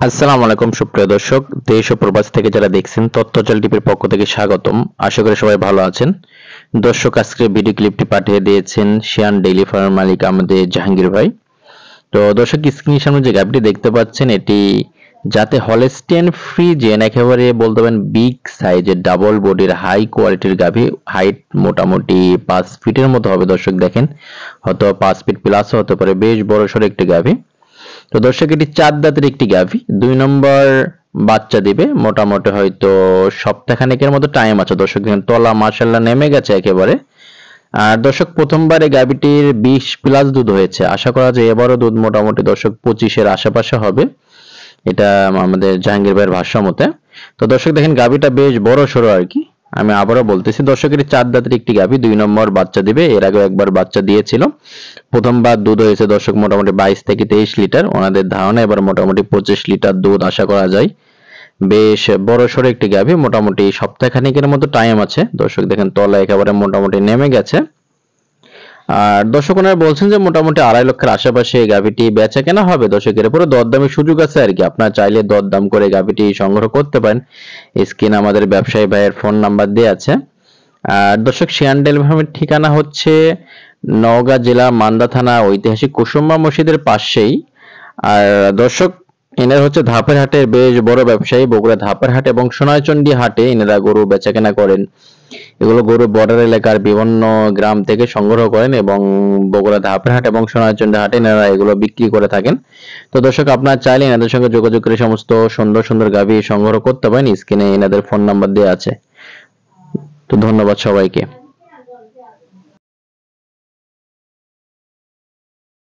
আসসালামু আলাইকুম সুপ্রিয় দর্শক, দেশ ও প্রবাস থেকে যারা দেখছেন তথ্যজাল টিভির পক্ষ থেকে স্বাগতম। আশা করি সবাই ভালো আছেন। দর্শক, আজকে ভিডিও ক্লিপটি পাঠিয়ে দিয়েছেন শিয়ান ডেইলি ফার্মের মালিক আমাদের জাহাঙ্গীর ভাই। তো দর্শক, স্ক্রিনের সামনে যে গাভীটি দেখতে পাচ্ছেন এটি যাতে হলস্টেইন ফ্রিজিয়ান, একেবারে বলতে পারেন বিগ সাইজের ডাবল বডির হাই কোয়ালিটির গাভী। হাইট মোটামুটি 5 ফিটের মতো হবে। দর্শক দেখেন, হয়তো 5 ফিট প্লাসও হতে পারে। বেশ বড়সড় একটি গাভী। তো দর্শক, এটি 4 দাঁতের একটি গাভী। 2 নম্বর বাচ্চা দিবে মোটামুটি হয়তো সপ্তাহখানেকের মতো টাইম আছে। দর্শক দেখেন, তলা মাশাআল্লাহ নেমে গেছে একেবারে। আর দর্শক, প্রথমবার এই গাভীটির 20 প্লাস দুধ হয়েছে। আশা করা যায় এবারও দুধ মোটামুটি দর্শক 25-এর আশেপাশে হবে, এটা আমাদের জাহাঙ্গীর ভাইয়ের ভাষ্য মতে। তো দর্শক দেখেন, গাভীটা বেশ বড় সড়ো আর কি। আমি আবারও বলতেছি দর্শক, এটি 4 দাঁতের একটি গাভী। 2 নম্বর বাচ্চা দিবে। এর আগে একবার বাচ্চা দিয়েছিল। প্রথমবার দুধ হয়েছে দর্শক মোটামুটি 22 থেকে 23 লিটার। ওনাদের ধারণা এবার মোটামুটি 25 লিটার দুধ আশা করা যায়। বেশ বড় সড়ো একটি গাভী। মোটামুটি সপ্তাহখানেকের মতো টাইম আছে। দর্শক দেখেন, তলা একেবারে মোটামুটি নেমে গেছে। আর দর্শক ওনারা বলছেন যে মোটামুটি 2.5 লক্ষের আশেপাশে এই গাভীটি বেচা কেনা হবে। দর্শকের উপরে দরদামের সুযোগ আছে আর কি। আপনারা চাইলে দরদাম করে গাভীটি সংগ্রহ করতে পারেন। স্ক্রিনে আমাদের ব্যবসায়ী ভাইয়ের ফোন নাম্বার দেওয়া আছে। আর দর্শক, শিয়ান ডেইলি ফার্মের ঠিকানা হচ্ছে নওগাঁ জেলা মান্দা থানা ঐতিহাসিক কুসুম্বা মসজিদের পাশেই। আর দর্শক, এনার হচ্ছে ধাপের হাটের বেশ বড় ব্যবসায়ী। বগুড়া ধাপের হাট এবং সোনাইচন্ডী হাটে এনারা গরু বেচাকেনা করেন। এগুলো গরু বর্ডার এলাকার বিভিন্ন গ্রাম থেকে সংগ্রহ করেন এবং বগুড়া ধাপের হাট এবং সোনাইচন্ডী হাটে এনারা এগুলো বিক্রি করে থাকেন। তো দর্শক, আপনারা চাইলে এনাদের সঙ্গে যোগাযোগ করে সমস্ত সুন্দর সুন্দর গাভী সংগ্রহ করতে পারেন। স্ক্রিনে এনাদের ফোন নাম্বার দেওয়া আছে। তো ধন্যবাদ সবাইকে।